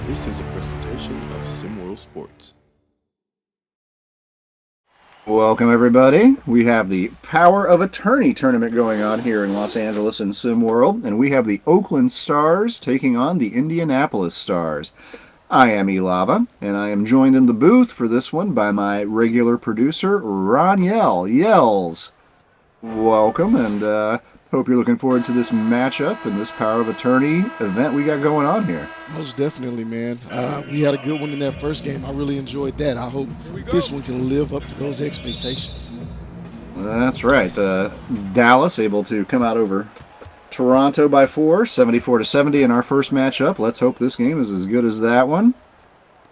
This is a presentation of SimWorld Sports. Welcome, everybody. We have the Power of Attorney tournament going on here in Los Angeles in SimWorld, and we have the Oakland Stars taking on the Indianapolis Stars. I am Elava, and I am joined in the booth for this one by my regular producer, Ron Yells. Welcome, and hope you're looking forward to this matchup and this Power of Attorney event we got going on here. Most definitely, man. We had a good one in that first game. I really enjoyed that. I hope this one can live up to those expectations. That's right. Dallas able to come out over Toronto by 4, 74-70 in our first matchup. Let's hope this game is as good as that one.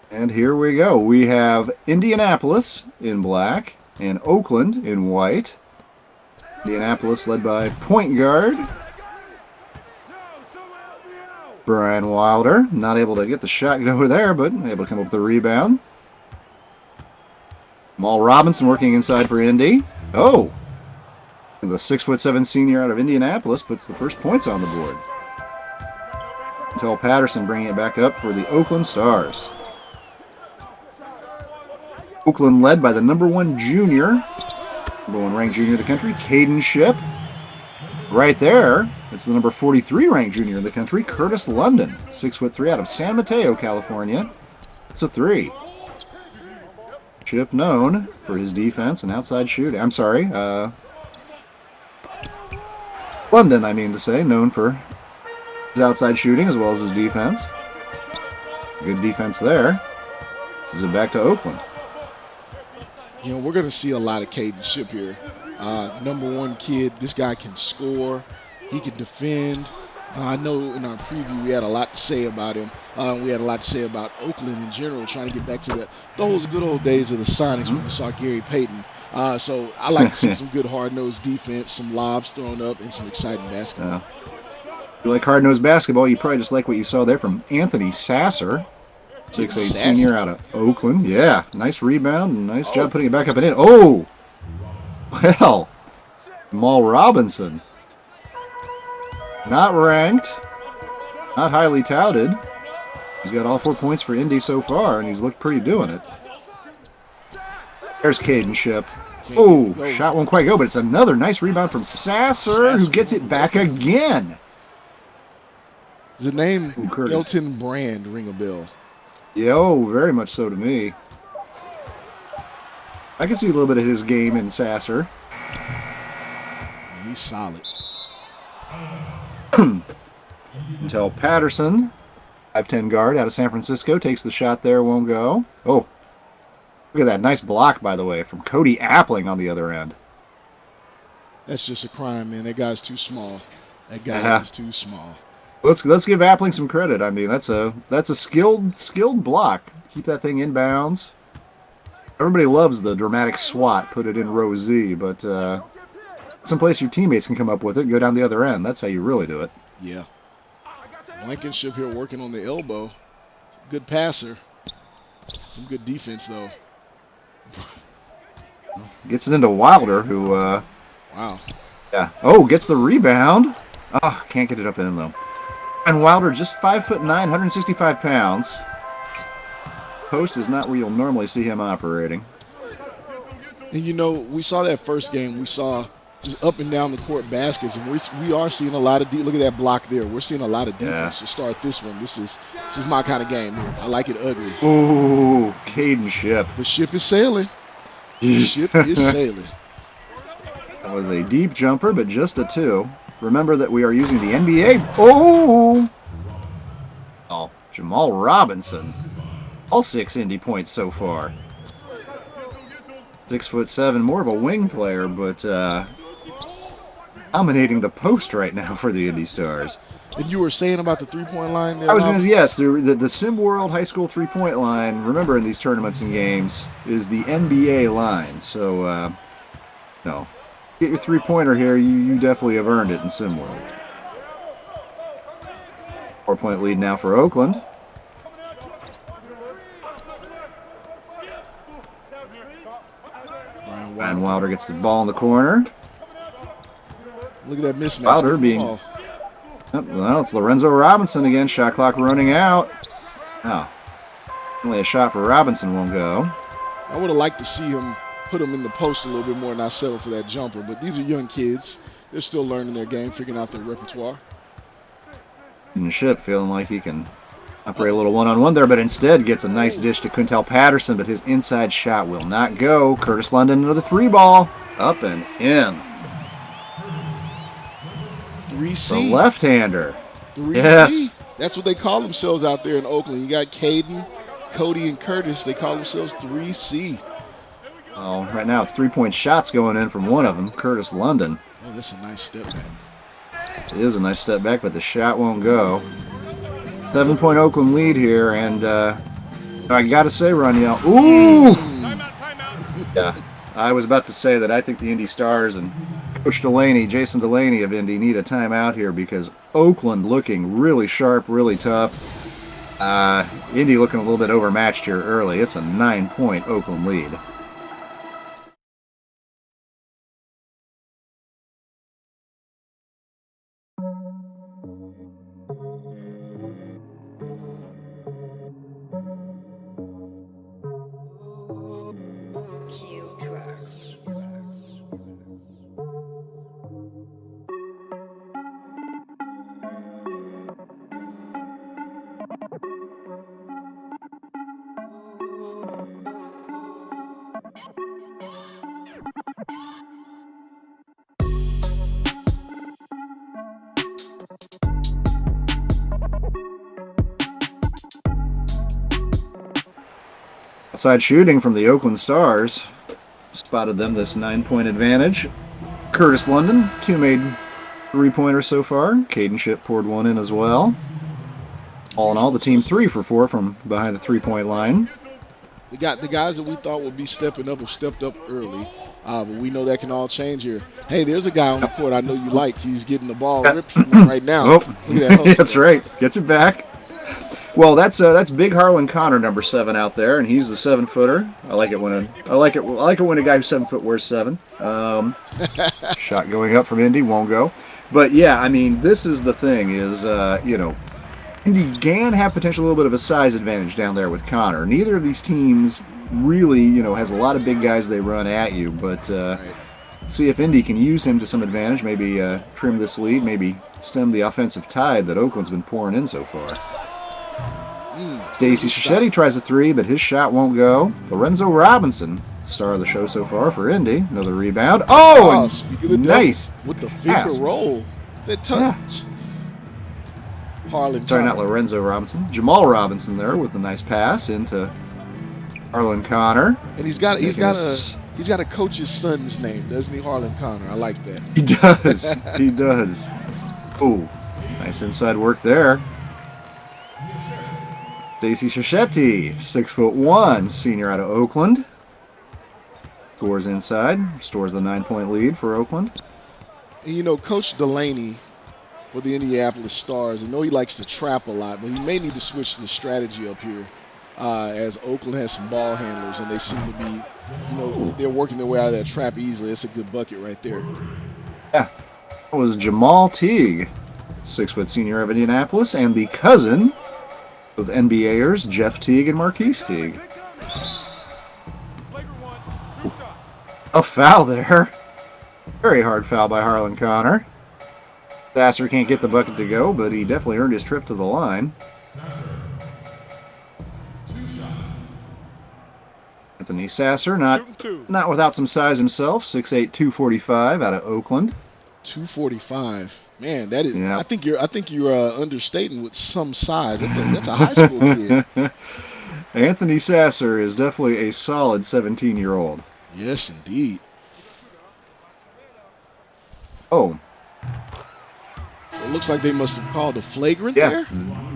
And here we go. We have Indianapolis in black and Oakland in white. Indianapolis led by point guard Brian Wilder. Not able to get the shot over there, but able to come up with the rebound. Mal Robinson working inside for Indy. Oh! The 6'7" senior out of Indianapolis puts the first points on the board. Until Patterson bringing it back up for the Oakland Stars. Oakland led by the #1 junior. #1 ranked junior in the country, Caden Shipp. Right there, it's the number 43 ranked junior in the country, Curtis London, 6'3" out of San Mateo, California. It's a 3. Shipp known for his defense and outside shooting. I'm sorry, London, I mean to say, known for his outside shooting as well as his defense. Good defense there. Is it back to Oakland? You know, we're going to see a lot of Caden Shipp here. #1 kid, this guy can score. He can defend. I know in our preview we had a lot to say about him. We had a lot to say about Oakland in general, trying to get back to those good old days of the Sonics when we saw Gary Payton. So I like to see some good hard-nosed defense, some lobs thrown up, and some exciting basketball. If you like hard-nosed basketball, you probably just like what you saw there from Anthony Sasser. 6'8" senior out of Oakland. Yeah, nice rebound and nice job putting it back up and in. Oh! Well, Mal Robinson. Not ranked, not highly touted. He's got all 4 points for Indy so far, and he's looked pretty doing it. There's Caden Shipp. Oh, shot won't quite go, but it's another nice rebound from Sasser, who gets it back again. Does the name Elton Brand ring a bell? Yo, very much so to me. I can see a little bit of his game in Sasser. He's solid. Until Patterson, 5'10" guard out of San Francisco, takes the shot there, won't go. Oh, look at that nice block, by the way, from Cody Appling on the other end. That's just a crime, man. That guy's too small. That guy is too small. Let's give Appling some credit. I mean, that's a skilled block. Keep that thing in bounds. Everybody loves the dramatic swat, put it in row Z, but someplace your teammates can come up with it, go down the other end. That's how you really do it. Yeah. Blankenship here working on the elbow. Good passer. Some good defense, though. Gets it into Wilder, who... wow. Yeah. Oh, gets the rebound. Oh, can't get it up in, though. And Wilder, just 5'9", 165 pounds. Post is not where you'll normally see him operating. And you know, we saw that first game. We saw just up and down the court baskets, and we are seeing a lot of look at that block there. We're seeing a lot of defense to start this one. This is my kind of game. I like it ugly. Ooh, Caden Shipp. The ship is sailing. The ship is sailing. That was a deep jumper, but just a 2. Remember that we are using the NBA. Oh, Jamal Robinson. All 6 Indy points so far. 6'7", more of a wing player, but dominating the post right now for the Indy Stars. And you were saying about the three-point line there? I was going to say, yes, the SimWorld high school three-point line, remember in these tournaments and games, is the NBA line. So, no. Get your three-pointer here, you definitely have earned it in SimWorld. 4-point lead now for Oakland. Brian Wilder gets the ball in the corner. Look at that mismatch. Wilder being... Well, it's Lorenzo Robinson again. Shot clock running out. Oh, only a shot for Robinson won't go. I would have liked to see him put him in the post a little bit more and not settle for that jumper. But these are young kids. They're still learning their game, figuring out their repertoire. And Ship feeling like he can operate a little one-on-one there, but instead gets a nice dish to Quintel Patterson, but his inside shot will not go. Curtis London, another 3-ball. Up and in. 3C. The left-hander. 3C. Yes. That's what they call themselves out there in Oakland. You got Caden, Cody, and Curtis. They call themselves 3C. Oh, right now it's 3-point shots going in from one of them, Curtis London. Oh, that's a nice step back. It is a nice step back, but the shot won't go. 7-point Oakland lead here, and I got to say, Roniel, ooh! Timeout. Yeah, I was about to say that I think the Indy Stars and Coach Delaney, Jason Delaney of Indy, need a timeout here because Oakland looking really sharp, really tough. Indy looking a little bit overmatched here early. It's a 9-point Oakland lead. Outside shooting from the Oakland Stars. Spotted them this 9-point advantage. Curtis London, 2 made 3-pointers so far. Caden Ship poured 1 in as well. All in all, the team 3 for 4 from behind the 3-point line. The guys that we thought would be stepping up have stepped up early. But we know that can all change here. Hey, there's a guy on the court I know you like. He's getting the ball ripped from him right now. Oh, that's right. Gets it back. Well, that's Big Harlan Connor, number 7 out there, and he's the 7-footer. I like it when a guy who's 7 foot wears 7. Shot going up from Indy won't go, but yeah, I mean, this is the thing is Indy can have potentially a little bit of a size advantage down there with Connor. Neither of these teams really has a lot of big guys they run at you, but let's see if Indy can use him to some advantage. Maybe trim this lead, maybe stem the offensive tide that Oakland's been pouring in so far. Stacey Cichetti tries a 3, but his shot won't go. Lorenzo Robinson, star of the show so far for Indy. Another rebound. Oh, nice. With the finger roll. That touch. Yeah. Harlan Sorry, Connor. not Lorenzo Robinson. Jamal Robinson there with a nice pass into Harlan Connor. And he's got to coach his son's name, doesn't he, Harlan Connor? I like that. He does. He does. Oh, nice inside work there. Stacey Cichetti, 6'1", senior out of Oakland. Scores inside, restores the 9-point lead for Oakland. And Coach Delaney for the Indianapolis Stars, I know he likes to trap a lot, but he may need to switch the strategy up here as Oakland has some ball handlers, and they seem to be, they're working their way out of that trap easily. It's a good bucket right there. Yeah, that was Jamal Teague, 6-foot senior of Indianapolis, and the cousin of NBAers Jeff Teague and Marquise Teague. A foul there. Very hard foul by Harlan Connor. Sasser can't get the bucket to go, but he definitely earned his trip to the line. Anthony Sasser, not without some size himself, 6'8", 245 out of Oakland. 245. Man, that is. Yeah. I think you're understating with some size. That's a high school kid. Anthony Sasser is definitely a solid 17-year-old. Yes, indeed. Oh. So it looks like they must have called a flagrant there.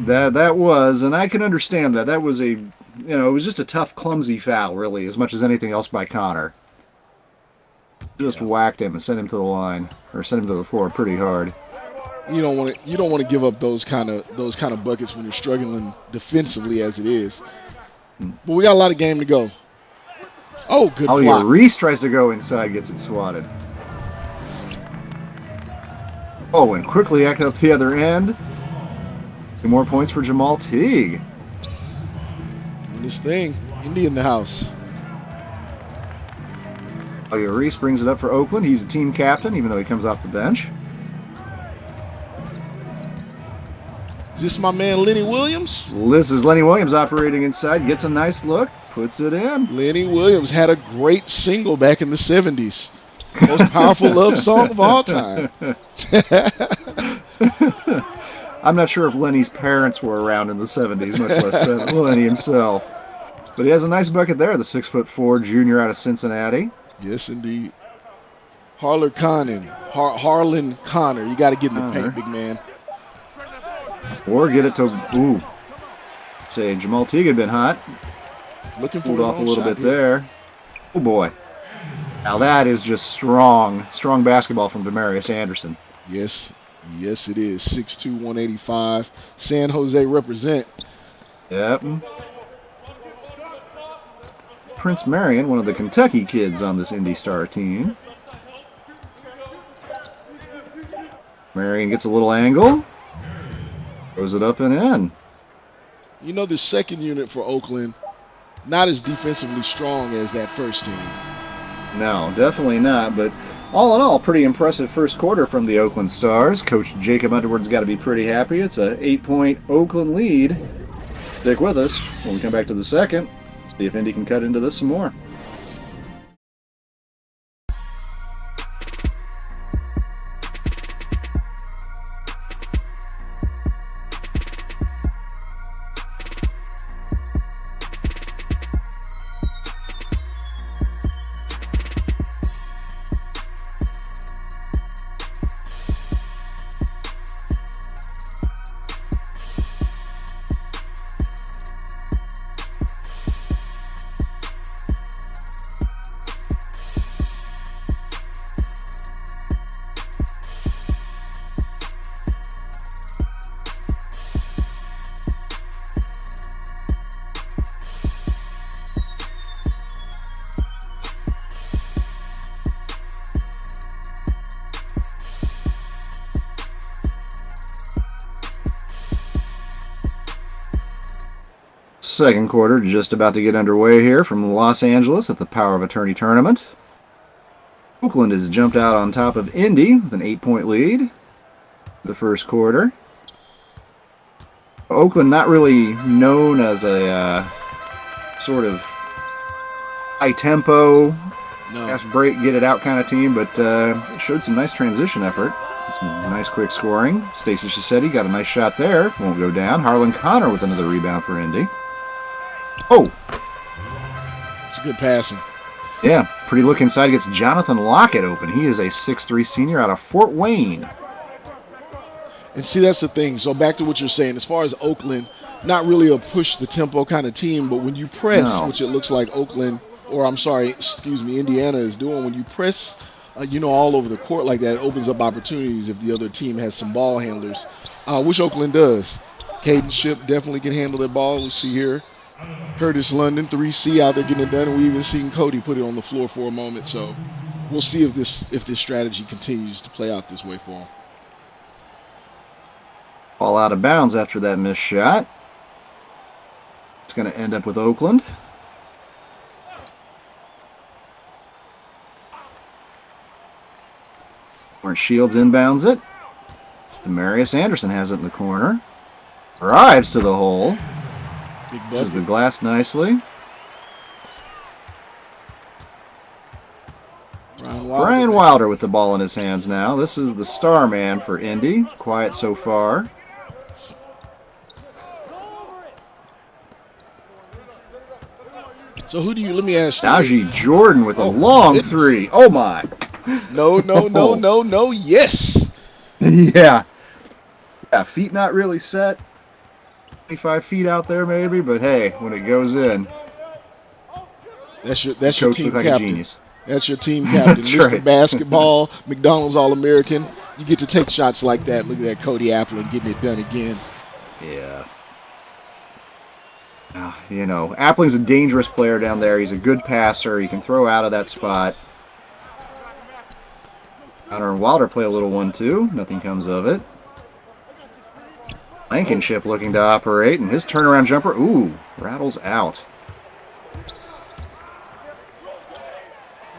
That was, and I can understand that. That was it was just a tough, clumsy foul, really, as much as anything else by Connor. Just whacked him and sent him to the line, or sent him to the floor pretty hard. You don't want to give up those kind of buckets when you're struggling defensively as it is. But we got a lot of game to go. Oh, good block. Reese tries to go inside, gets it swatted. Oh, and quickly up the other end. 2 more points for Jamal Teague. doing this thing. Indy in the house. Reese brings it up for Oakland. He's the team captain, even though he comes off the bench. Is this my man Lenny Williams? This is Lenny Williams operating inside. Gets a nice look. Puts it in. Lenny Williams had a great single back in the 70s. Most powerful love song of all time. I'm not sure if Lenny's parents were around in the 70s, much less Lenny himself. But he has a nice bucket there, the 6'4" junior out of Cincinnati. Yes, indeed. Harlan Connor. You got to get in the paint, big man. Or get it to, say Jamal Teague had been hot. Looking for Pulled off a little bit here. there. Oh boy. Now that is just strong basketball from Demarius Anderson. Yes, it is. 6'2", 185. San Jose represent. Yep. Prince Marion, one of the Kentucky kids on this Indy Star team. Marion gets a little angle. Throws it up and in. You know, the second unit for Oakland, not as defensively strong as that first team. No, definitely not. But all in all, pretty impressive first quarter from the Oakland Stars. Coach Jacob Underwood's got to be pretty happy. It's an 8-point Oakland lead. Stick with us when we come back to the second. See if Indy can cut into this some more. Second quarter just about to get underway here from Los Angeles at the Power of Attorney tournament. Oakland has jumped out on top of Indy with an 8-point lead. The first quarter. Oakland not really known as a sort of high-tempo, fast break, get it out kind of team, but showed some nice transition effort. Some nice quick scoring. Stacey Shissetti got a nice shot there. Won't go down. Harlan Connor with another rebound for Indy. Oh! It's good passing. Yeah, pretty look inside. Gets Jonathan Lockett open. He is a 6'3" senior out of Fort Wayne. And see, that's the thing. So back to what you're saying. As far as Oakland, not really a push the tempo kind of team, but when you press, which it looks like Indiana is doing, when you press, all over the court like that, it opens up opportunities if the other team has some ball handlers, which Oakland does. Caden Shipp definitely can handle that ball. We see here Curtis London, 3C out there getting it done, and we even seen Cody put it on the floor for a moment. So we'll see if this strategy continues to play out this way for him. Ball out of bounds after that missed shot. It's going to end up with Oakland. Lawrence Shields inbounds it. Demarius Anderson has it in the corner. Drives to the hole. Uses the glass nicely. Brian Wilder with the ball in his hands now. This is the star man for Indy. Quiet so far. So let me ask you. Najee Jordan with a long three. Oh my. No, yes. Yeah, feet not really set. 25 feet out there maybe, but hey, when it goes in. That's your team like captain. A genius. That's your team captain. That's Mr. right. Basketball, McDonald's All-American. You get to take shots like that. Look at that Cody Applin getting it done again. Yeah. Appling's a dangerous player down there. He's a good passer. He can throw out of that spot. Connor and Wilder play a little 1-2. Nothing comes of it. Blankenship looking to operate, and his turnaround jumper, rattles out.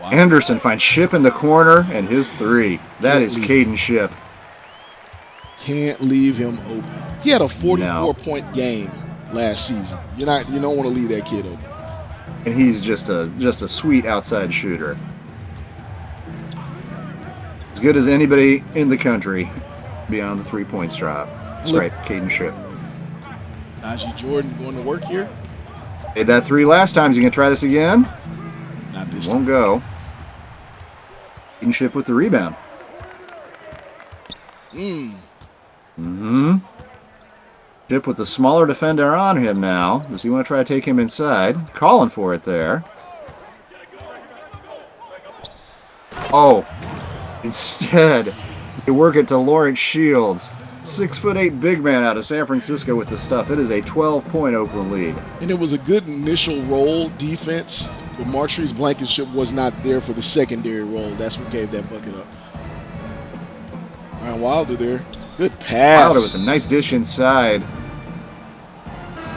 Wow. Anderson finds Ship in the corner, and his three. That Can't is leave Caden Ship. Can't leave him open. He had a No. 44-point game last season. You don't want to leave that kid open. And he's just a sweet outside shooter. As good as anybody in the country beyond the three-point stripe. Caden Ship. Najee Jordan going to work here? Made that three last time. Is he going to try this again? Not this Won't time. go. Caden Ship with the rebound. Ship with the smaller defender on him now. Does he want to try to take him inside? Calling for it there. Oh. Instead, they work it to Lawrence Shields. 6'8" big man out of San Francisco with the stuff. It is a 12-point Oakland lead. And it was a good initial role defense, but Martrice Blankenship was not there for the secondary role. That's what gave that bucket up. Ryan Wilder there. Good pass. Wilder with a nice dish inside.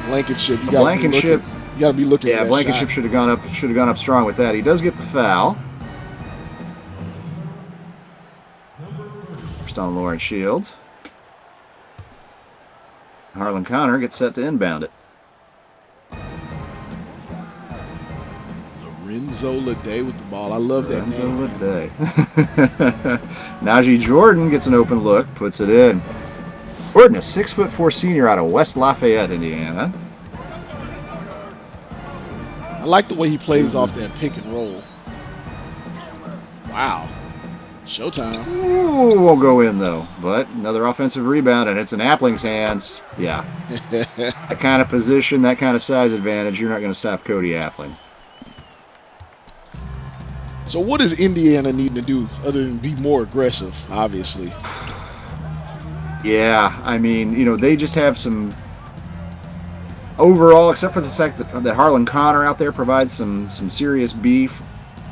Blankenship. You got to be looking. Yeah, Blankenship should have gone up strong with that. He does get the foul. First on Lawrence Shields. Harlan Connor gets set to inbound it. Lorenzo Lede with the ball. I love that. Lorenzo Lede. Najee Jordan gets an open look, puts it in. Jordan, a 6'4" senior out of West Lafayette, Indiana. I like the way he plays off that pick and roll. Wow. Showtime. Ooh, won't go in though. But another offensive rebound, and it's in Appling's hands. Yeah. That kind of position, that kind of size advantage, you're not going to stop Cody Appling. So what does Indiana need to do other than be more aggressive, obviously? Yeah, I mean, they just have some overall, except for the fact that Harlan Connor out there provides some serious beef.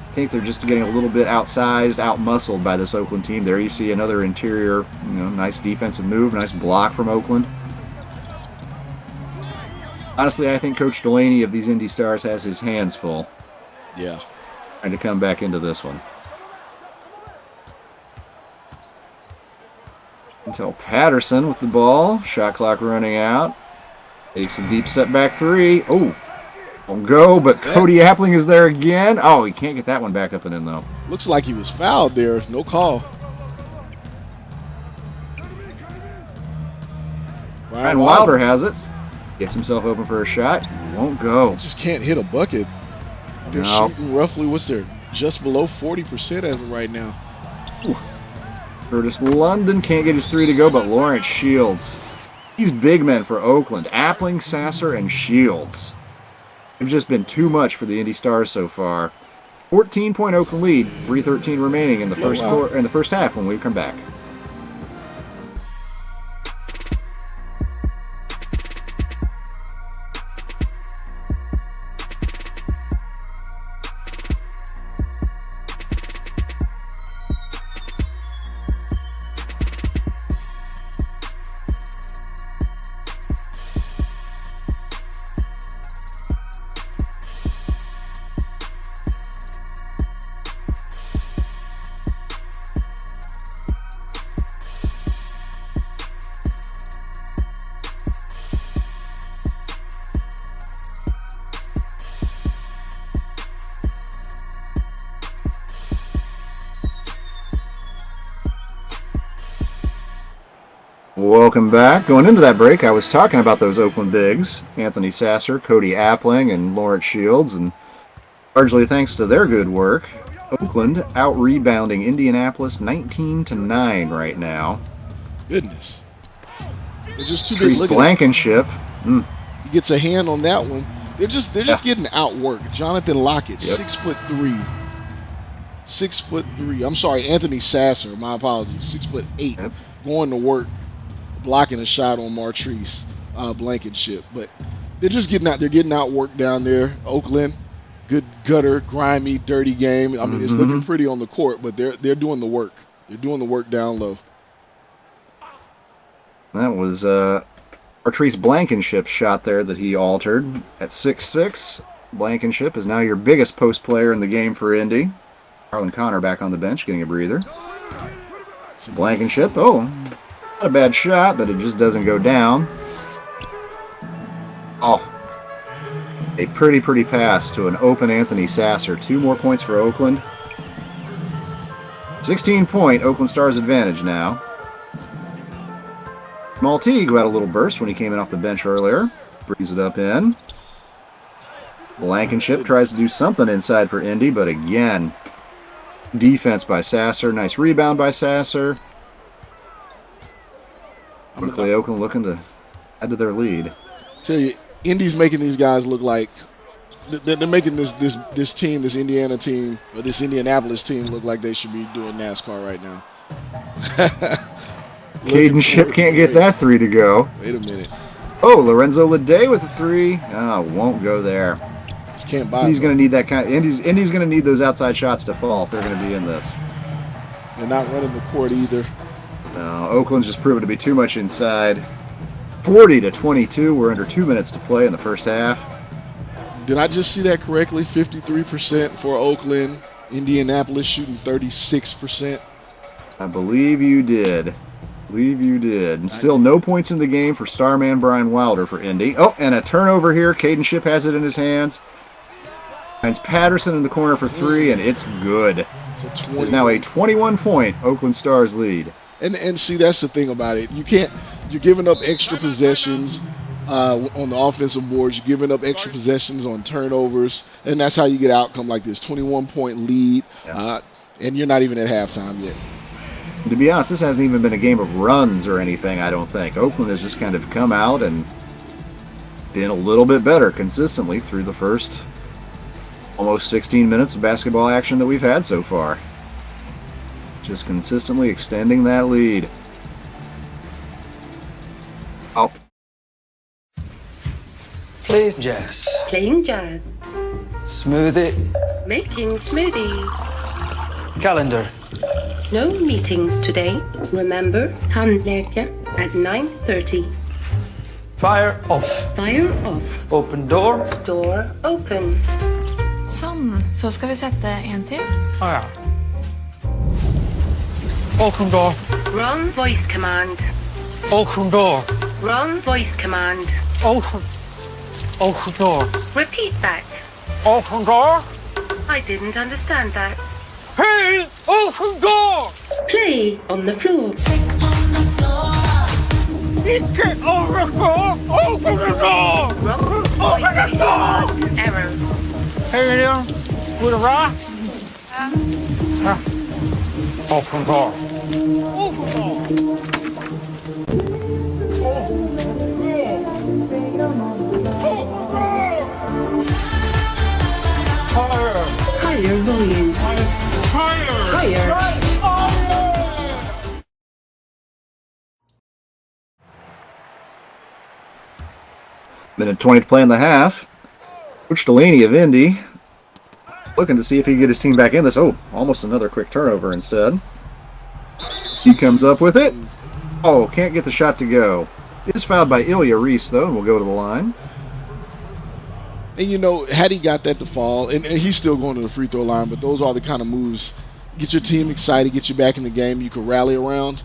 I think they're just getting a little bit outsized, out-muscled by this Oakland team. There you see another interior, nice defensive move, nice block from Oakland. Honestly, I think Coach Delaney of these Indy Stars has his hands full. Yeah. Trying to come back into this one. Until Patterson with the ball. Shot clock running out. Takes a deep step back three. Oh, won't go, but Cody Appling is there again. Oh, he can't get that one back up and in, though. Looks like he was fouled there. No call. Ryan Wilder has it. Gets himself open for a shot. Won't go. He just can't hit a bucket. They're shooting roughly, just below 40% as of right now. Ooh. Curtis London can't get his three to go, but Lawrence Shields. These big men for Oakland. Appling, Sasser, and Shields. They've just been too much for the Indy Stars so far. 14-point Oakland lead. 3:13 remaining in the first half when we come back. Welcome back. Going into that break, I was talking about those Oakland bigs, Anthony Sasser, Cody Appling, and Lawrence Shields, and largely thanks to their good work, Oakland out-rebounding Indianapolis 19-9 right now. Goodness. They're just too big. Look at Blankenship. He gets a hand on that one. They're just getting outworked. Jonathan Lockett, 6'3". 6'3". I'm sorry, Anthony Sasser. My apologies. 6'8", going to work, blocking a shot on Martrice Blankenship. But they're just getting out. They're getting outworked down there. Oakland, good gutter, grimy, dirty game. I mean, it's looking pretty on the court, but they're doing the work. They're doing the work down low. That was Martrice Blankenship's shot there that he altered at 6'6". Blankenship is now your biggest post player in the game for Indy. Harlan Connor back on the bench, getting a breather. Blankenship. Oh, not a bad shot, but it just doesn't go down. Oh, a pretty pass to an open Anthony Sasser. 2 more points for Oakland. 16-point Oakland Stars advantage now. Maltese who had a little burst when he came in off the bench earlier. Brings it up in. Blankenship tries to do something inside for Indy, but again, defense by Sasser. Nice rebound by Sasser. Quickly, Oakland looking to add to their lead. Tell you, Indy's making these guys look like they're making this team, this Indiana team, or this Indianapolis team, look like they should be doing NASCAR right now. Caden Ship can't get that 3 to go. Wait a minute. Oh, Lorenzo Lede with a 3. Won't go there. Just can't buy. He's going to need that kind. Indy's going to need those outside shots to fall if they're going to be in this. They're not running the court either. No, Oakland's just proven to be too much inside. 40-22. We're under 2 minutes to play in the first half. Did I just see that correctly? 53% for Oakland. Indianapolis shooting 36%. I believe you did. And still no points in the game for starman Brian Wilder for Indy. Oh, and a turnover here. Caden Ship has it in his hands. Finds Patterson in the corner for 3, and it's good. So it's now a 21-point Oakland Stars lead. And see, that's the thing about it. You're giving up extra possessions on the offensive boards. You're giving up extra possessions on turnovers, and that's how you get an outcome like this. 21-point lead, and you're not even at halftime yet. To be honest, this hasn't even been a game of runs or anything, I don't think. Oakland has just kind of come out and been a little bit better consistently through the first almost 16 minutes of basketball action that we've had so far. Just consistently extending that lead. Oh. Play jazz. Playing jazz. Smoothie. Making smoothie. Calendar. No meetings today. Remember, tandläkare at 9:30. Fire off. Fire off. Open door. Door open. Så ska vi sätta en till. Ja. Open door. Wrong voice command. Open door. Wrong voice command. Open door. Repeat that. Open door. I didn't understand that. Hey! Open door! Play on the floor. Get over the floor! Open the door! Wrong voice command. Error. Hey there, with a rock? Open door. Open door. Higher. Higher volume. Higher. Higher. Minute 20 to play in the half. Coach Delaney of Indy looking to see if he can get his team back in this. Oh, almost another quick turnover instead. He comes up with it. Oh, can't get the shot to go. It's fouled by Ilya Reese, though, and we'll go to the line. And you know, had he got that to fall, and he's still going to the free throw line, but those are the kind of moves, get your team excited, get you back in the game, you can rally around.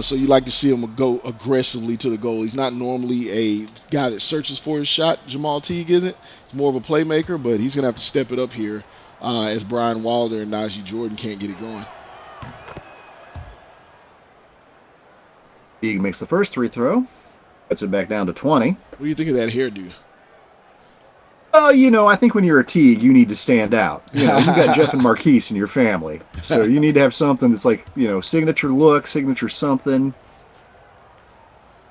So you like to see him go aggressively to the goal. He's not normally a guy that searches for his shot. Jamal Teague isn't. He's more of a playmaker, but he's going to have to step it up here as Brian Wilder and Najee Jordan can't get it going. Teague makes the first free throw. Gets it back down to 20. What do you think of that hairdo? You know, I think when you're a Teague, you need to stand out. You know, you got Jeff and Marquise in your family. So you need to have something that's like, you know, signature look, signature something.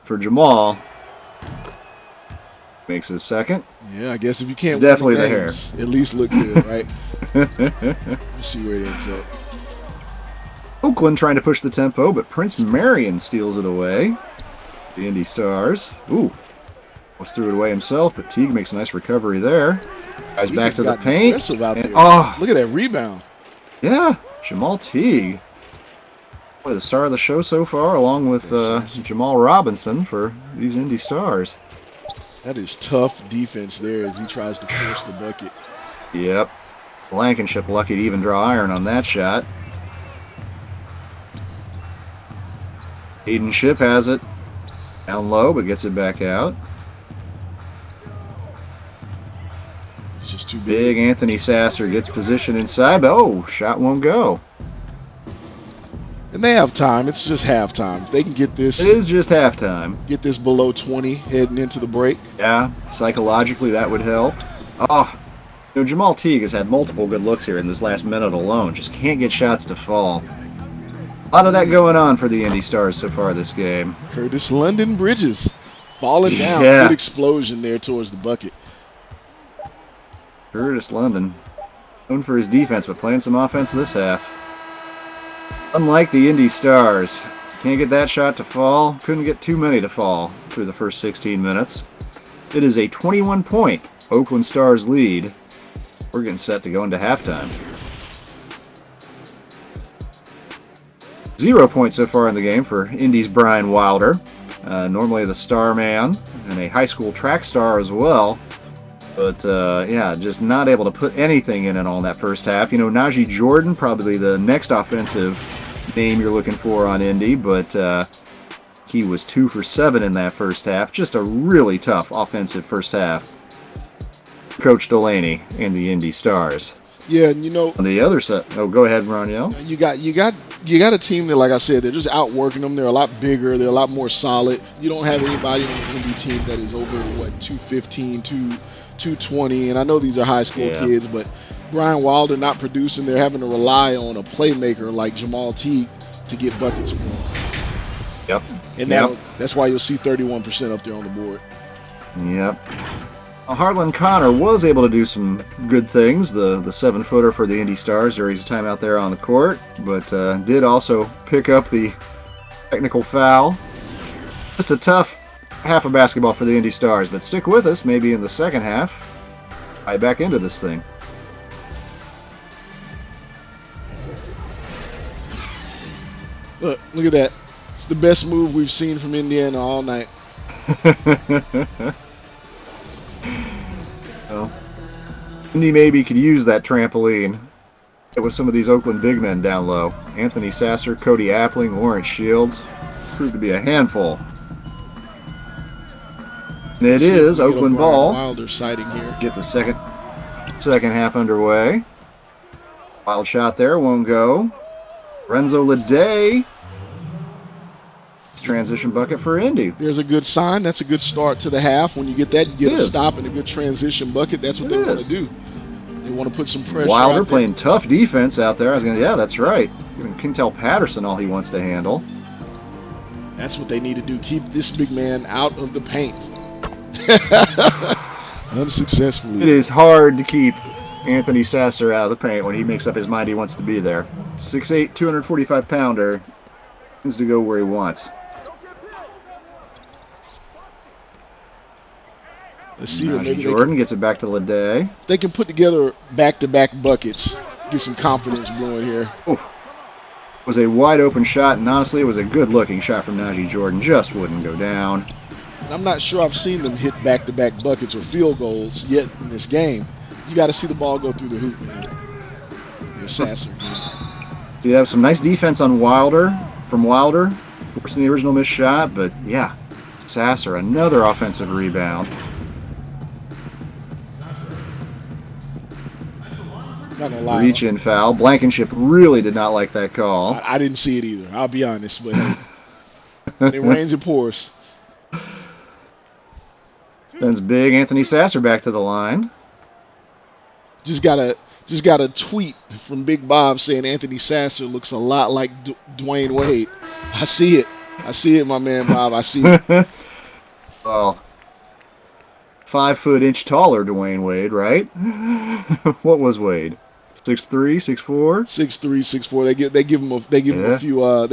For Jamal, makes his second. Yeah, I guess if you can't It's definitely win the hair. games, at least look good, right? Let's see where it ends up. Oakland trying to push the tempo, but Prince Marion steals it away. The Indy Stars. Ooh. Almost threw it away himself, but Teague makes a nice recovery there. Guys back to the paint. Out And, there. oh, Look at that rebound. yeah, Jamal Teague. Boy, the star of the show so far, along with Jamal Robinson for these Indy Stars. That is tough defense there as he tries to force the bucket. Yep. Blankenship lucky to even draw iron on that shot. Aidenship has it down low, but gets it back out. It's just too Big Anthony Sasser gets position inside, but oh, shot won't go. And they have time. It's just halftime. If they can get this. It is just halftime. Get this below 20 heading into the break. Yeah, psychologically that would help. Oh, you know, Jamal Teague has had multiple good looks here in this last minute alone. Just can't get shots to fall. A lot of that going on for the Indy Stars so far this game. Curtis London Bridges falling down. Yeah. Good explosion there towards the bucket. Curtis London, known for his defense, but playing some offense this half. Unlike the Indy Stars, can't get that shot to fall. Couldn't get too many to fall through the first 16 minutes. It is a 21-point Oakland Stars lead. We're getting set to go into halftime. 0 points so far in the game for Indy's Brian Wilder. Normally the star man and a high school track star as well. But, yeah, just not able to put anything in it on that first half. You know, Najee Jordan, probably the next offensive name you're looking for on Indy, but he was 2 for 7 in that first half. Just a really tough offensive first half. Coach Delaney and the Indy Stars. Yeah, and you know, On the other side, oh, go ahead, Roniel. you got a team that, like I said, they're just outworking them. They're a lot bigger. They're a lot more solid. You don't have anybody on the Indy team that is over, 215, 220. And I know these are high school kids, but Brian Wilder not producing. They're having to rely on a playmaker like Jamal Teague to get buckets for them. Yep. And that's why you'll see 31% up there on the board. Yep. Harlan Connor was able to do some good things, the 7-footer for the Indy Stars during his time out there on the court, but did also pick up the technical foul. Just a tough half of basketball for the Indy Stars, but stick with us, maybe in the second half, right back into this thing. Look at that. It's the best move we've seen from Indiana all night. Well, Indy maybe could use that trampoline. It was some of these Oakland big men down low. Anthony Sasser, Cody Appling, Lawrence Shields. Proved to be a handful. And it is Oakland ball. Wilder sighting here. Get the second half underway. Wild shot there, won't go. Renzo Leday. Transition bucket for Indy. There's a good sign. That's a good start to the half. When you get that, you get a stop and a good transition bucket. That's what they want to do. They want to put some pressure. Wilder playing tough defense out there. Yeah, that's right. Giving Quintel Patterson all he wants to handle. That's what they need to do. Keep this big man out of the paint. Unsuccessfully. It is hard to keep Anthony Sasser out of the paint when he makes up his mind he wants to be there. 6'8", 245-pounder. Tends to go where he wants. Let's see if maybe Jordan gets it back to Leday. They can put together back-to-back buckets. Get some confidence blowing here. Oof. It was a wide open shot, and honestly, it was a good-looking shot from Najee Jordan. Just wouldn't go down. And I'm not sure I've seen them hit back-to-back buckets or field goals yet in this game. You got to see the ball go through the hoop, man. There's Sasser. You have some nice defense on from Wilder, forcing the original missed shot, but yeah, Sasser, another offensive rebound. Not gonna lie. Reach in foul. Blankenship really did not like that call. I didn't see it either. I'll be honest, but it rains and pours. Sends big Anthony Sasser back to the line. Just got a tweet from Big Bob saying Anthony Sasser looks a lot like Dwayne Wade. I see it, my man Bob. I see it. Well, 5 foot inch taller Dwayne Wade, right? What was Wade? 6'3", 6'4"? 6'3", 6'4". They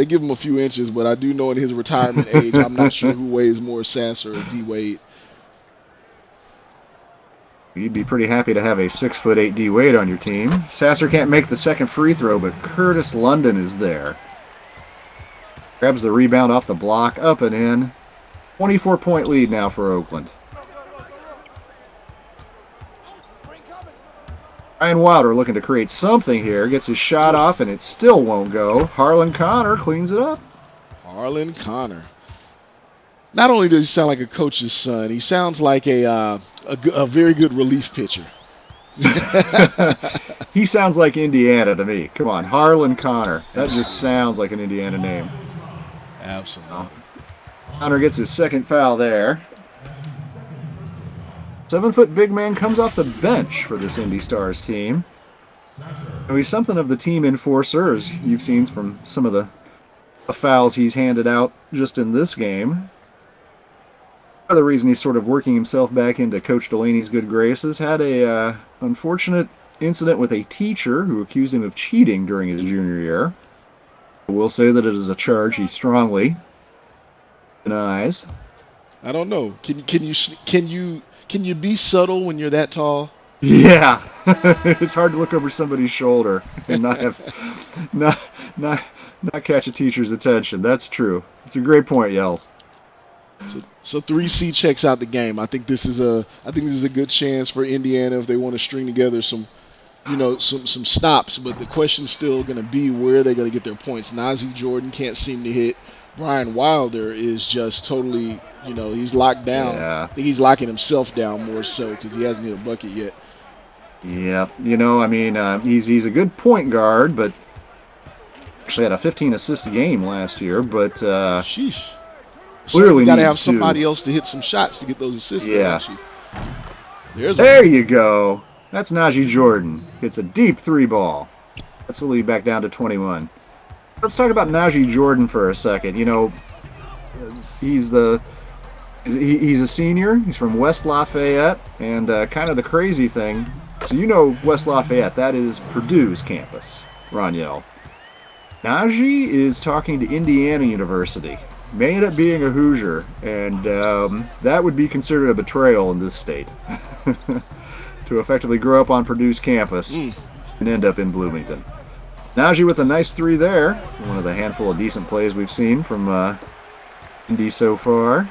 give him a few inches, but I do know in his retirement age, I'm not sure who weighs more, Sasser or D Wade. You'd be pretty happy to have a 6'8" D Wade on your team. Sasser can't make the second free throw, but Curtis London is there. Grabs the rebound off the block, up and in. 24-point lead now for Oakland. Ryan Wilder looking to create something here. Gets his shot off, and it still won't go. Harlan Connor cleans it up. Harlan Connor. Not only does he sound like a coach's son, he sounds like a very good relief pitcher. He sounds like Indiana to me. Come on, Harlan Connor. That just sounds like an Indiana name. Absolutely. Connor gets his second foul there. 7-foot big man comes off the bench for this Indy Stars team. Now, he's something of the team enforcer, as you've seen from some of the fouls he's handed out just in this game. Another reason he's sort of working himself back into Coach Delaney's good graces. Had a unfortunate incident with a teacher who accused him of cheating during his junior year. I will say that it is a charge he strongly denies. I don't know. Can you be subtle when you're that tall? Yeah, it's hard to look over somebody's shoulder and not have not catch a teacher's attention. That's true. It's a great point, Yells. So 3C checks out the game. I think this is a good chance for Indiana if they want to string together some stops. But the question's still going to be where they're going to get their points. Najee Jordan can't seem to hit. Brian Wilder is just totally, he's locked down. Yeah. I think he's locking himself down more so because he hasn't hit a bucket yet. Yeah, he's a good point guard, but actually had a 15-assist game last year. But sheesh. Clearly you got to needs have somebody else to hit some shots to get those assists. Yeah. There you go. That's Najee Jordan. It's a deep 3-ball. That's the lead back down to 21. Let's talk about Najee Jordan for a second. He's a senior. He's from West Lafayette, and kind of the crazy thing. So West Lafayette, that is Purdue's campus, Roniel. Najee is talking to Indiana University. May end up being a Hoosier, and that would be considered a betrayal in this state. To effectively grow up on Purdue's campus and end up in Bloomington. Najee with a nice 3 there. One of the handful of decent plays we've seen from Indy so far.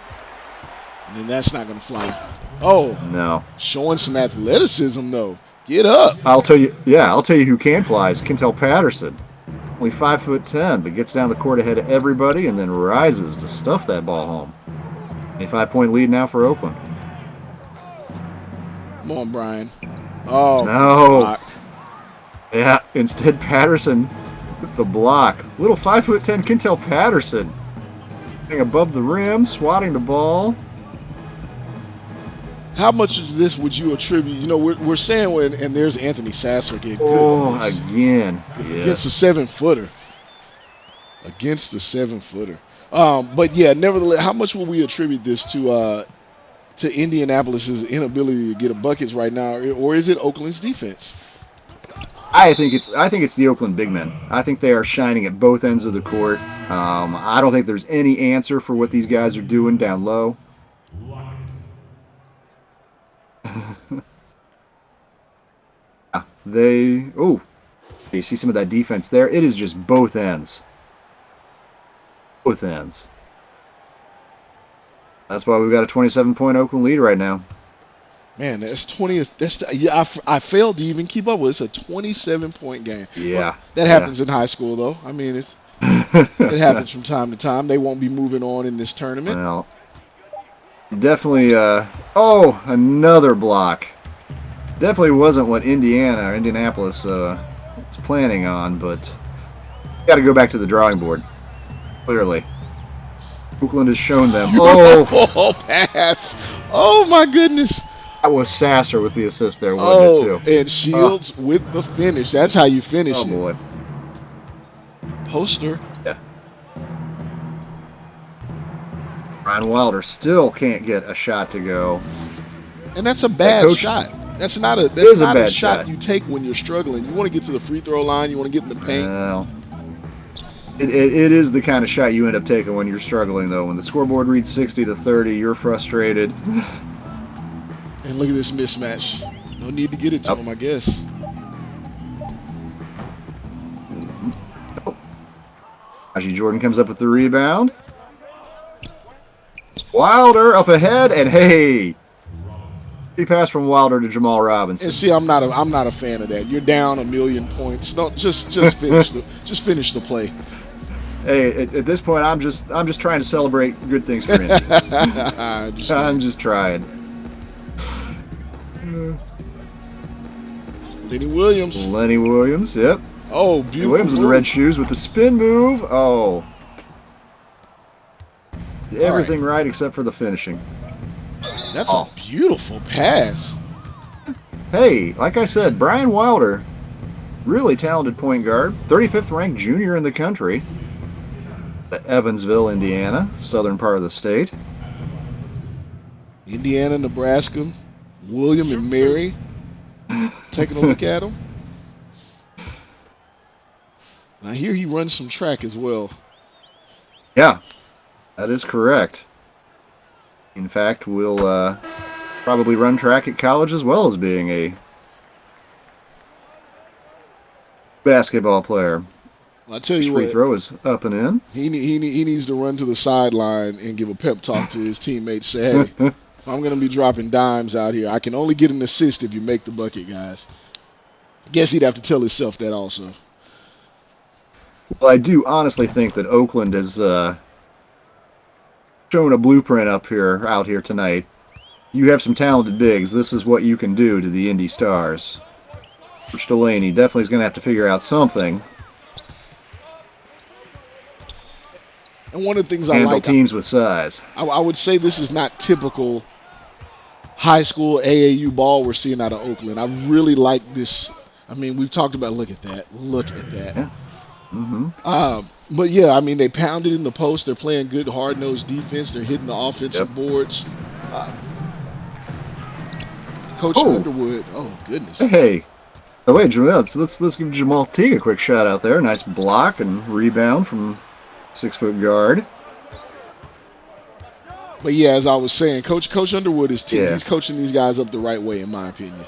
And that's not going to fly. Oh. No. Showing some athleticism, though. Get up. I'll tell you who can fly is Kentel Patterson. Only 5'10", but gets down the court ahead of everybody and then rises to stuff that ball home. 25-point lead now for Oakland. Come on, Brian. Oh, no. Block. Yeah, instead Patterson with the block. Little 5'10" Kentel Patterson. Getting above the rim, swatting the ball. How much of this would you attribute? We're saying and there's Anthony Sasser getting good. Oh, again. Against a 7-footer. Against the 7-footer. But yeah, nevertheless, how much will we attribute this to Indianapolis's inability to get a buckets right now, or is it Oakland's defense? I think it's the Oakland big men. I think they are shining at both ends of the court. I don't think there's any answer for what these guys are doing down low. You see some of that defense there? It is just both ends. Both ends. That's why we've got a 27-point Oakland lead right now. Man, that's 20. I failed to even keep up with it. It's a 27-point game. Yeah. Well, that happens in high school, though. I mean, it happens from time to time. They won't be moving on in this tournament. Well, definitely. Another block. Definitely wasn't what Indianapolis was planning on, but got to go back to the drawing board. Clearly, Oakland has shown them. Oh, pass! Oh my goodness! That was Sasser with the assist there, wasn't it, too? And Shields with the finish. That's how you finish it. Oh, boy. Poster. Yeah. Ryan Wilder still can't get a shot to go. And that's a bad shot. That's not a shot you take when you're struggling. You want to get to the free throw line. You want to get in the paint. Well, it is the kind of shot you end up taking when you're struggling, though. When the scoreboard reads 60-30, you're frustrated. And look at this mismatch. No need to get it to him, I guess. Najee Jordan comes up with the rebound. Wilder up ahead, and hey, He passed from Wilder to Jamal Robinson. And see, I'm not a fan of that. You're down 1,000,000 points. Don't just finish the play. Hey, at this point, I'm just trying to celebrate good things for Indy. I'm just trying. Lenny Williams. Lenny Williams, yep. Oh, beautiful. Williams in the red shoes with the spin move. Oh. Everything right except for the finishing. That's a beautiful pass. Hey, like I said, Brian Wilder, really talented point guard, 35th ranked junior in the country. Evansville, Indiana, southern part of the state. Indiana, Nebraska, William and Mary. Taking a look at him. I hear he runs some track as well. Yeah, that is correct. In fact, we'll probably run track at college as well as being a basketball player. I'll tell you free what, throw is up and in. He needs to run to the sideline and give a pep talk to his teammates. Say, hey, if I'm going to be dropping dimes out here, I can only get an assist if you make the bucket, guys. I guess he'd have to tell himself that also. Well, I do honestly think that Oakland has shown a blueprint out here tonight. You have some talented bigs. This is what you can do to the Indy Stars. Which Delaney definitely is going to have to figure out something. And one of the things I handle like, teams with size. I would say this is not typical high school AAU ball we're seeing out of Oakland. I really like this. I mean, we've talked about, look at that. Yeah. Mm-hmm. But yeah, I mean, they pounded in the post. They're playing good, hard-nosed defense. They're hitting the offensive boards. Coach Underwood. Oh goodness. Hey. Oh wait, let's give Jamal Teague a quick shout out there. Nice block and rebound from 6-foot guard. But yeah, as I was saying, Coach Underwood is team. He's coaching these guys up the right way, in my opinion.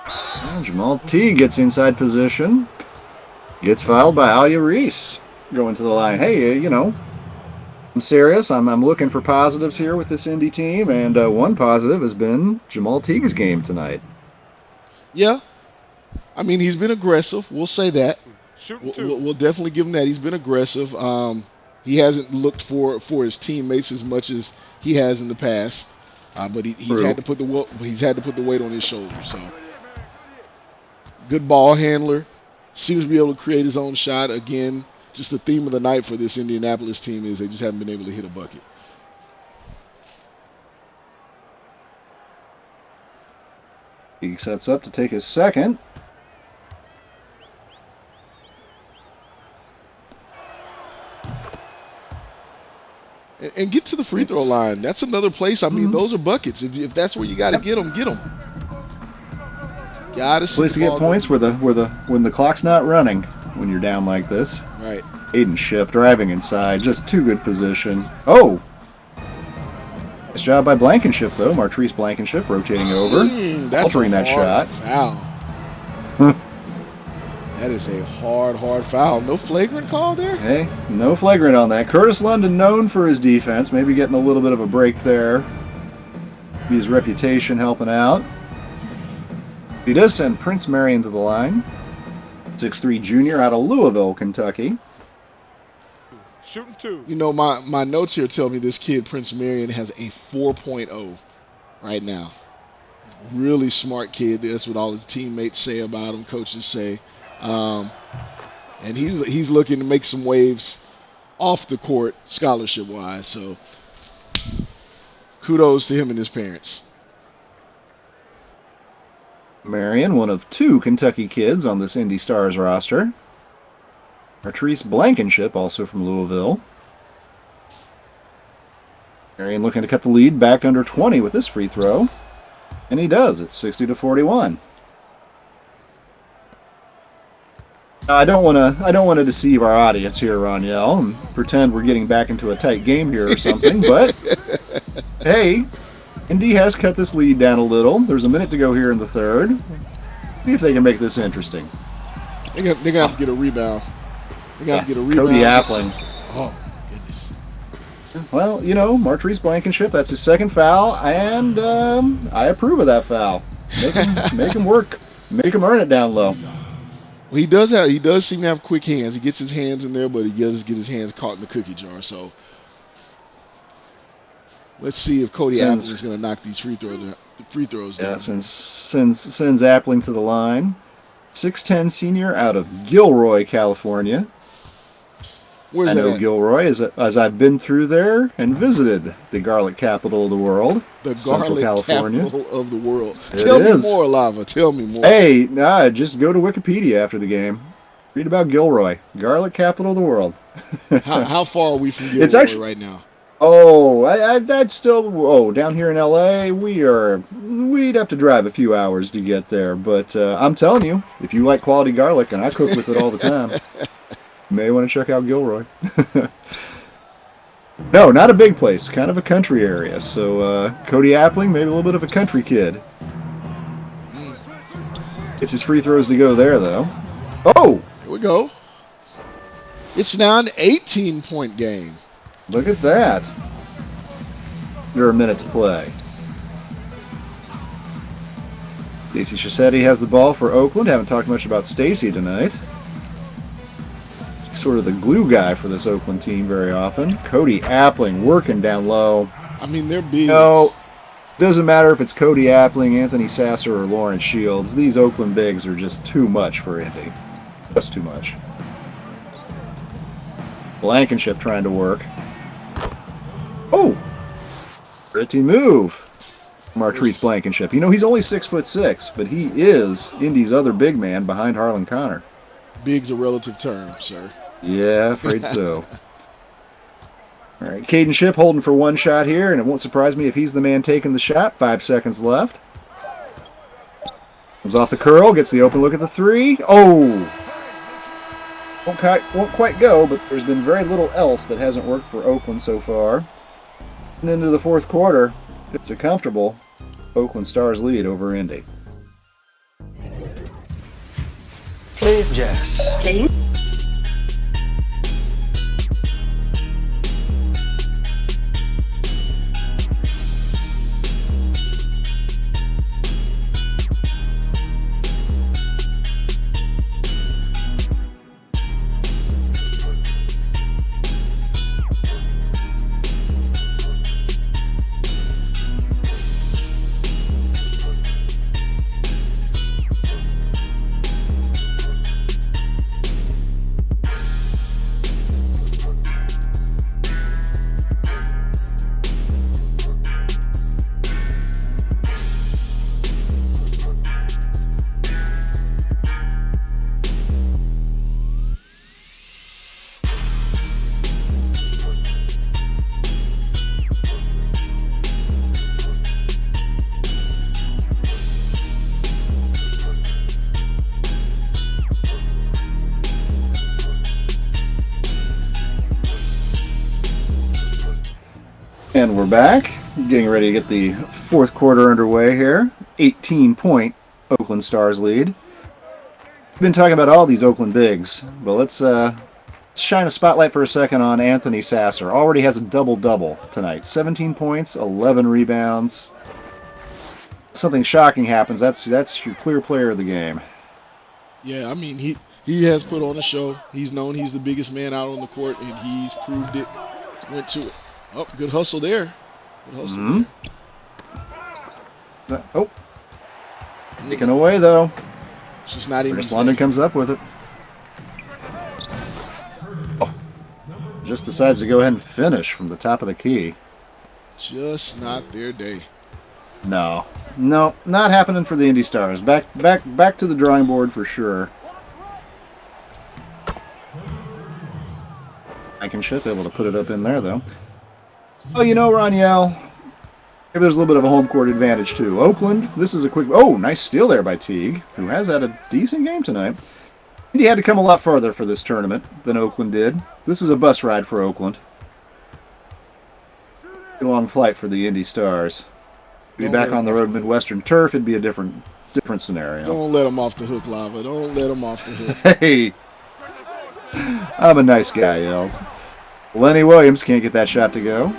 Well, Jamal Teague gets inside position. Gets fouled by Alia Reese. Going to the line. Hey, you know, I'm serious. I'm looking for positives here with this Indy team, and one positive has been Jamal Teague's game tonight. Yeah. I mean, he's been aggressive. We'll say that. We'll definitely give him that. He's been aggressive. He hasn't looked for his teammates as much as he has in the past, but he's had to put the weight on his shoulders. So, good ball handler. Seems to be able to create his own shot. Again, just the theme of the night for this Indianapolis team is they just haven't been able to hit a bucket. He sets up to take his second. And get to the free throw line. That's another place. I mean, those are buckets. If that's where you got to get them, get them. Got to place to get points when the clock's not running. When you're down like this, right? Aiden Shipp driving inside, just too good position. Oh, nice job by Blankenship though. Martrice Blankenship rotating over, altering that shot. Foul. That is a hard foul. No flagrant call there? Hey, no flagrant on that. Curtis London known for his defense, maybe getting a little bit of a break there. His reputation helping out. He does send Prince Marion to the line. 6'3" junior out of Louisville, Kentucky. Shooting two. You know, my notes here tell me this kid, Prince Marion, has a 4.0 right now. Really smart kid. That's what all his teammates say about him, coaches say. And he's looking to make some waves off the court scholarship wise, so kudos to him and his parents. Marion, one of 2 Kentucky kids on this Indy Stars roster. Martrice Blankenship, also from Louisville. Marion looking to cut the lead back under 20 with this free throw, and he does. It's 60-41. I don't want to deceive our audience here, Roniel, and pretend we're getting back into a tight game here or something. But hey, Indy has cut this lead down a little. There's a minute to go here in the third. See if they can make this interesting. They're gonna have to get a rebound. They're gonna have to get a rebound. Cody Appling. Oh goodness. Well, you know, Martrice Blankenship, that's his second foul, and I approve of that foul. Make him work. Make him earn it down low. Well, he does seem to have quick hands. He gets his hands in there, but he does get his hands caught in the cookie jar. So let's see if Cody Appling is going to knock these free throws down. Yeah, sends Appling to the line. 6'10" senior out of Gilroy, California. Where's I that know at? Gilroy as I've been through there and visited the garlic capital of the world, The Central garlic California. capital of the world. It Tell me is. more, Lava. Tell me more. Hey, just go to Wikipedia after the game. Read about Gilroy, garlic capital of the world. How far are we from Gilroy It's actually right now? Oh, I'd still. Down here in LA, we'd have to drive a few hours to get there. But I'm telling you, if you like quality garlic, and I cook with it all the time, you may want to check out Gilroy. No, not a big place, kind of a country area. So Cody Appling, maybe a little bit of a country kid. It's his free throws to go there, though. Oh, Here we go. It's now an 18-point game. look at that. Under a minute to play. Stacey Chisetti has the ball for Oakland. Haven't talked much about Stacey tonight. Sort of the glue guy for this Oakland team very often. Cody Appling working down low. I mean, they're big. No, doesn't matter if it's Cody Appling, Anthony Sasser, or Lawrence Shields. These Oakland bigs are just too much for Indy. Just too much. Blankenship trying to work. Oh! Pretty move. Martrice Blankenship. You know, he's only 6'6", but he is Indy's other big man behind Harlan Connor. Big's a relative term, sir. Yeah, afraid so. All right, Caden Shipp holding for one shot here, and it won't surprise me if he's the man taking the shot. 5 seconds left. Comes off the curl, gets the open look at the three. Oh! Won't quite go, but there's been very little else that hasn't worked for Oakland so far. And into the fourth quarter, it's a comfortable Oakland Stars lead over Indy. Please, Jess. Please. And we're back, getting ready to get the fourth quarter underway here. 18-point Oakland Stars lead. We've been talking about all these Oakland bigs, but let's shine a spotlight for a second on Anthony Sasser. Already has a double-double tonight. 17 points, 11 rebounds. Something shocking happens. That's your clear player of the game. Yeah, I mean, he has put on a show. He's known he's the biggest man out on the court, and he's proved it. Went to it. Oh, good hustle there. Good hustle there. Oh. Taken away, though. She's not even. Chris London comes up with it. Oh. Just decides to go ahead and finish from the top of the key. Just not their day. No, not happening for the Indy Stars. Back to the drawing board for sure. Blankenship able to put it up in there, though. Oh, you know, Roniel, maybe there's a little bit of a home court advantage, too. Oakland, this is a quick... Oh, nice steal there by Teague, who has had a decent game tonight. Indy had to come a lot farther for this tournament than Oakland did. This is a bus ride for Oakland. A long flight for the Indy Stars. Be back on the road Midwestern turf, it'd be a different scenario. Don't let him off the hook, Lava. Don't let him off the hook. Hey, I'm a nice guy, Els. Lenny Williams can't get that shot to go.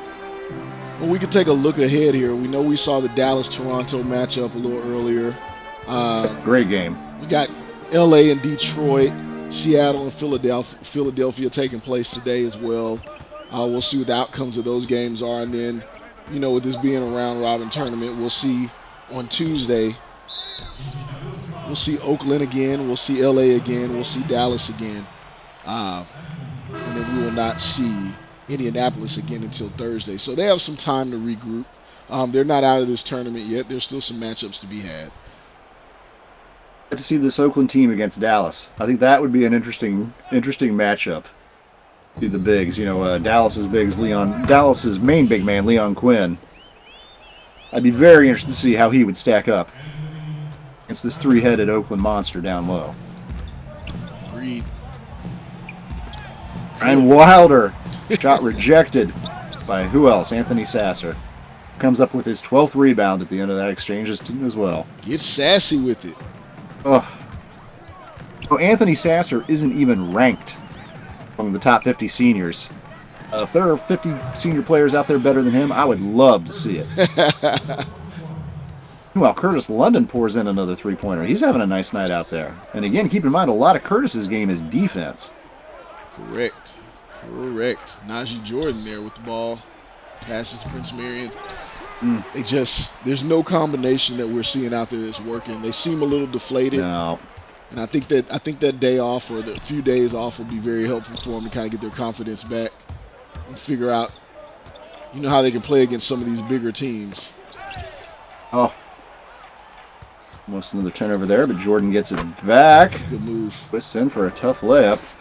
Well, we could take a look ahead here. We know we saw the Dallas-Toronto matchup a little earlier. Great game. We got LA and Detroit, Seattle and Philadelphia taking place today as well. We'll see what the outcomes of those games are. And then, with this being a round-robin tournament, we'll see on Tuesday, we'll see Oakland again, we'll see LA again, we'll see Dallas again. And then we will not see Indianapolis again until Thursday. So they have some time to regroup. They're not out of this tournament yet. There's still some matchups to be had. Get to see this Oakland team against Dallas. I think that would be an interesting matchup. See the bigs, Dallas's main big man, Leon Quinn. I'd be very interested to see how he would stack up against this three-headed Oakland monster down low. Agreed. Ryan Wilder, shot rejected by who else? Anthony Sasser. Comes up with his 12th rebound at the end of that exchange as well. Get sassy with it. Oh, Anthony Sasser isn't even ranked among the top 50 seniors. If there are 50 senior players out there better than him, I would love to see it. Meanwhile, Curtis London pours in another three-pointer. He's having a nice night out there. And again, keep in mind, a lot of Curtis's game is defense. Correct. Najee Jordan there with the ball. Passes to Prince Marion. There's no combination that we're seeing out there that's working. They seem a little deflated. No. And I think that day off or the few days off will be very helpful for them to kind of get their confidence back and figure out, how they can play against some of these bigger teams. Oh. Almost another turnover there, but Jordan gets it back. Good move. Twists in for a tough layup.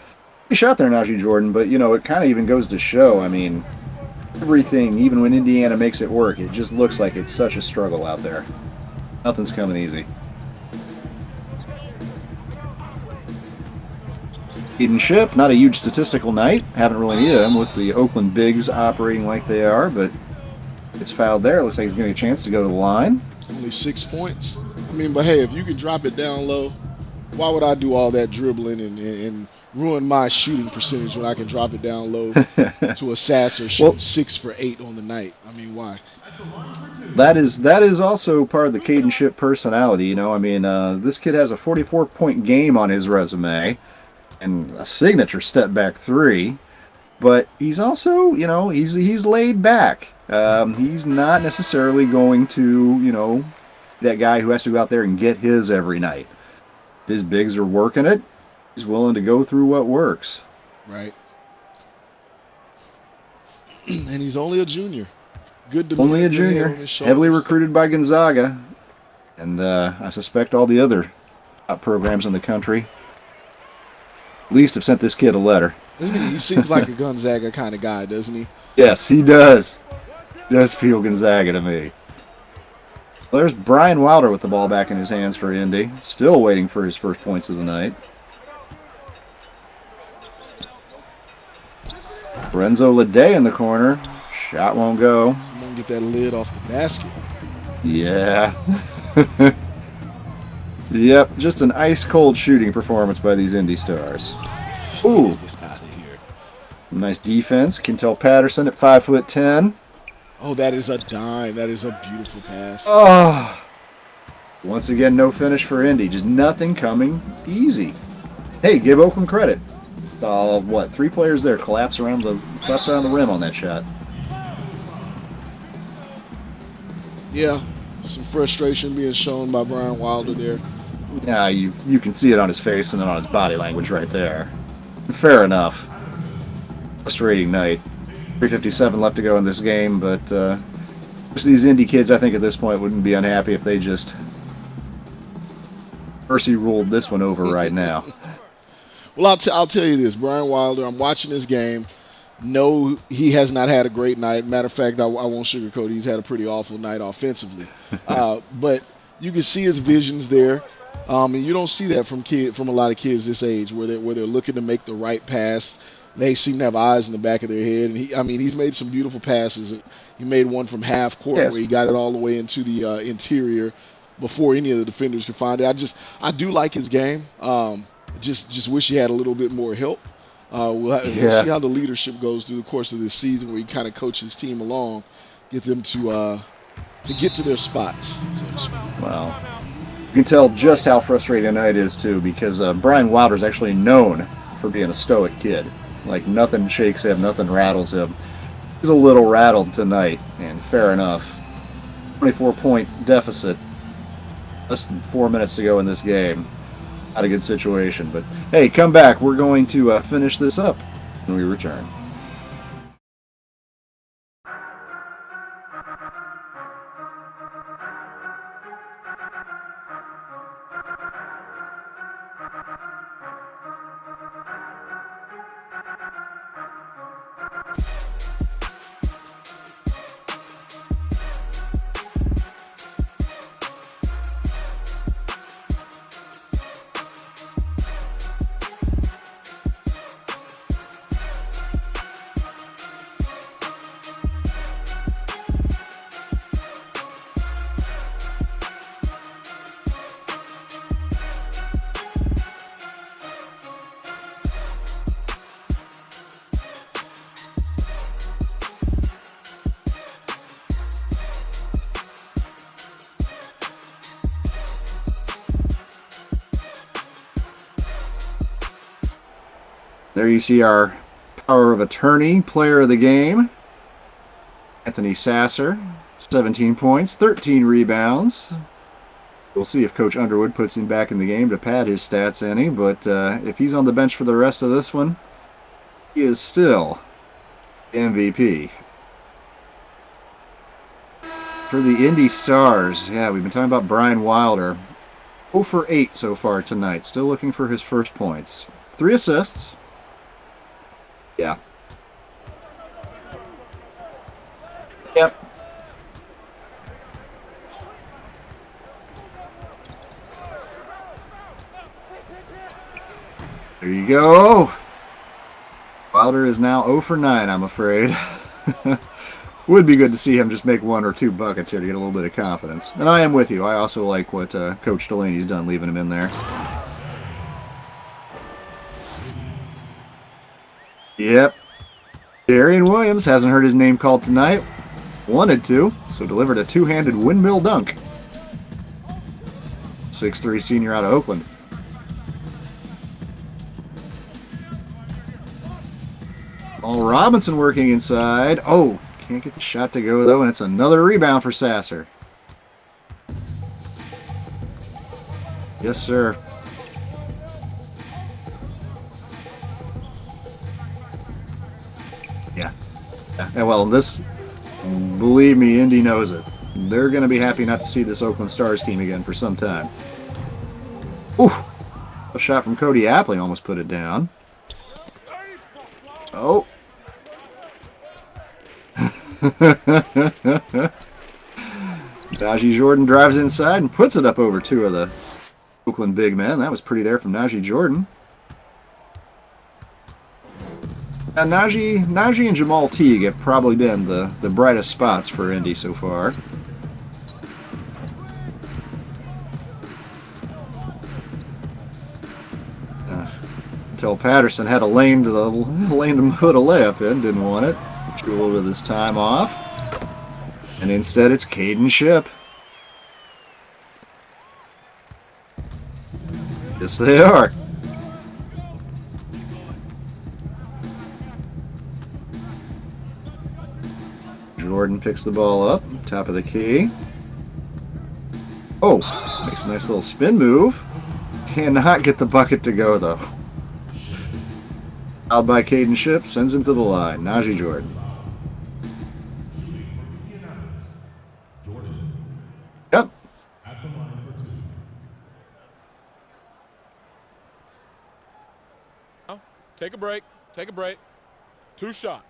He shot there, Najee Jordan, but, it kind of even goes to show, everything, even when Indiana makes it work, it just looks like it's such a struggle out there. Nothing's coming easy. Eden Ship, not a huge statistical night. Haven't really needed him with the Oakland Bigs operating like they are, but it's fouled there. Looks like he's getting a chance to go to the line. Only 6 points. But hey, if you can drop it down low, why would I do all that dribbling and ruin my shooting percentage when I can drop it down low to a Sasser shooting 6 for 8 on the night? Why? That is also part of the Caden Ship personality. This kid has a 44-point game on his resume and a signature step back three, but he's also, he's laid back. He's not necessarily going to, that guy who has to go out there and get his every night. His bigs are working it. He's willing to go through what works. Right. And he's only a junior. Only a junior. Heavily recruited by Gonzaga. And I suspect all the other top programs in the country at least have sent this kid a letter. He seems like a Gonzaga kind of guy, doesn't he? Yes, he does. Does feel Gonzaga to me. Well, there's Brian Wilder with the ball back in his hands for Indy. Still waiting for his first points of the night. Lorenzo Lede in the corner. Shot won't go. Someone get that lid off the basket. Yeah. Yep, just an ice-cold shooting performance by these Indy Stars. Ooh. Get out of here. Nice defense. Kentel Patterson at 5'10". Oh, that is a dime. That is a beautiful pass. Oh. Once again, no finish for Indy. Just nothing coming easy. Hey, give Oakland credit. 3 players there collapse around the rim on that shot. Yeah, some frustration being shown by Brian Wilder there. Yeah, you can see it on his face and then on his body language right there. Fair enough. Frustrating night. 3:57 left to go in this game, but most of these Indy kids, I think at this point, wouldn't be unhappy if they just mercy ruled this one over right now. Well, I'll tell you this, Brian Wilder, I'm watching this game. No, he has not had a great night. Matter of fact, I won't sugarcoat it. He's had a pretty awful night offensively. But you can see his visions there. And you don't see that from a lot of kids this age where they're looking to make the right pass. They seem to have eyes in the back of their head. And he's made some beautiful passes. He made one from half court where he got it all the way into the interior before any of the defenders could find it. I do like his game. Just wish he had a little bit more help. We'll Yeah. see how the leadership goes through the course of this season, where he kind of coaches his team along, get them to get to their spots, so to speak. Well, you can tell just how frustrating tonight is too, because Brian Wilder's actually known for being a stoic kid. Like nothing shakes him, nothing rattles him. He's a little rattled tonight, and fair enough. 24-point deficit. Less than 4 minutes to go in this game. Not a good situation, but hey, come back. We're going to finish this up when we return. There you see our power of attorney player of the game, Anthony Sasser, 17 points, 13 rebounds. We'll see if Coach Underwood puts him back in the game to pad his stats any, but if he's on the bench for the rest of this one, he is still MVP. For the Indy Stars, yeah, we've been talking about Brian Wilder. 0 for 8 so far tonight, still looking for his first points. 3 assists. Yeah. Yep. There you go. Wilder is now 0 for 9, I'm afraid. Would be good to see him just make 1 or 2 buckets here to get a little bit of confidence. And I am with you. I also like what Coach Delaney's done, leaving him in there. Yep. Darian Williams hasn't heard his name called tonight. Wanted to, so delivered a two-handed windmill dunk. 6'3" senior out of Oakland. Paul Robinson working inside. Oh, can't get the shot to go though, and it's another rebound for Sasser. Yes, sir. Yeah. And well, this, believe me, Indy knows it. They're going to be happy not to see this Oakland Stars team again for some time. Ooh, a shot from Cody Apley almost put it down. Oh. Najee Jordan drives inside and puts it up over 2 of the Oakland big men. That was pretty there from Najee Jordan. And Najee and Jamal Teague have probably been the brightest spots for Indy so far. Until Patterson had a lane to put a layup in, didn't want it. Drew a little bit of this time off. And instead it's Caden Shipp. Yes, they are. Jordan picks the ball up, top of the key. Oh, makes a nice little spin move. Cannot get the bucket to go, though. Out by Caden Shipp, sends him to the line. Najee Jordan. Yep. Take a break. Take a break. 2 shots.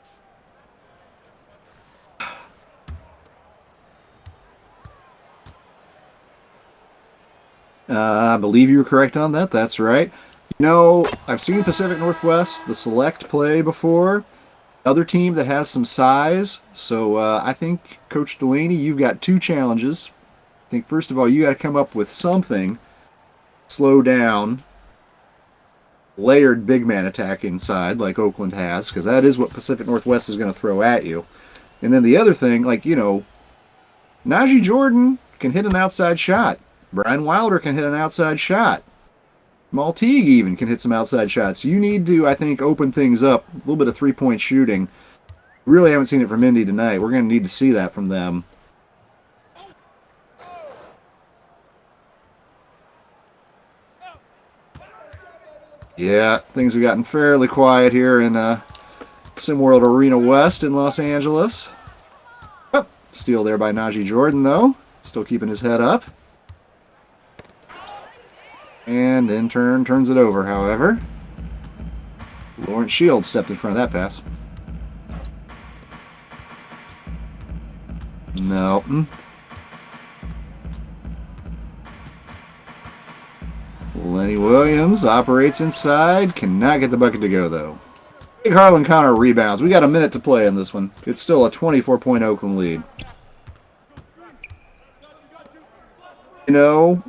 I believe you were correct on that. That's right. You know, I've seen Pacific Northwest, the Select, play before. Another team that has some size. So I think, Coach Delaney, you've got 2 challenges. I think, first of all, you got to come up with something, slow down layered big man attack inside like Oakland has, because that is what Pacific Northwest is going to throw at you. And then the other thing, like, you know, Najee Jordan can hit an outside shot. Brian Wilder can hit an outside shot. Maltigues even can hit some outside shots. You need to, I think, open things up. A little bit of three-point shooting. Really haven't seen it from Indy tonight. We're going to need to see that from them. Yeah, things have gotten fairly quiet here in SimWorld Arena West in Los Angeles. Oh, steal there by Najee Jordan, though. Still keeping his head up. And in turn, turns it over, however. Lawrence Shields stepped in front of that pass. No. Lenny Williams operates inside. Cannot get the bucket to go, though. Big Harlan Connor rebounds. We got a minute to play in this one. It's still a 24-point Oakland lead. You know,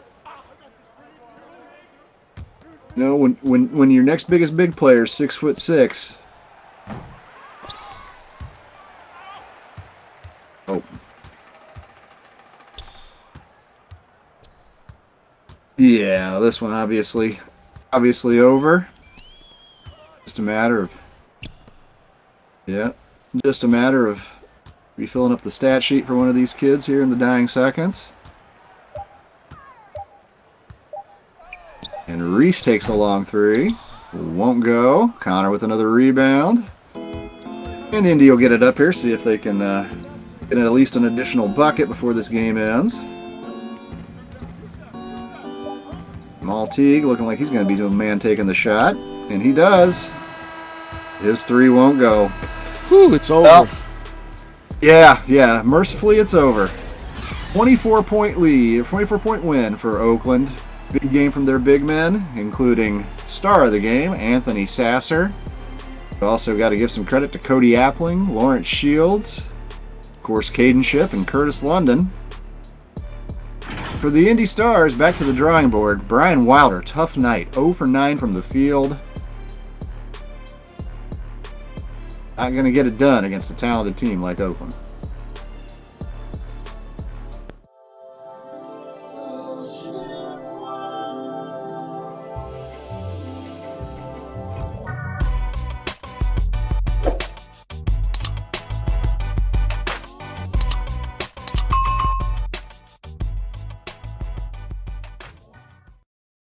when your next biggest big player is 6'6". Oh. Yeah, this one obviously over. Just a matter of refilling up the stat sheet for one of these kids here in the dying seconds. And Reese takes a long three. Won't go. Connor with another rebound. And Indy will get it up here, see if they can get at least an additional bucket before this game ends. Maltigues looking like he's going to be doing man taking the shot. And he does. His three won't go. Whew, it's over. Well, yeah. Mercifully, it's over. 24-point lead, 24-point win for Oakland. Big game from their big men, including star of the game, Anthony Sasser. We also got to give some credit to Cody Appling, Lawrence Shields, of course, Caden Shipp, and Curtis London. For the Indy Stars, back to the drawing board. Brian Wilder, tough night. 0 for 9 from the field. Not going to get it done against a talented team like Oakland.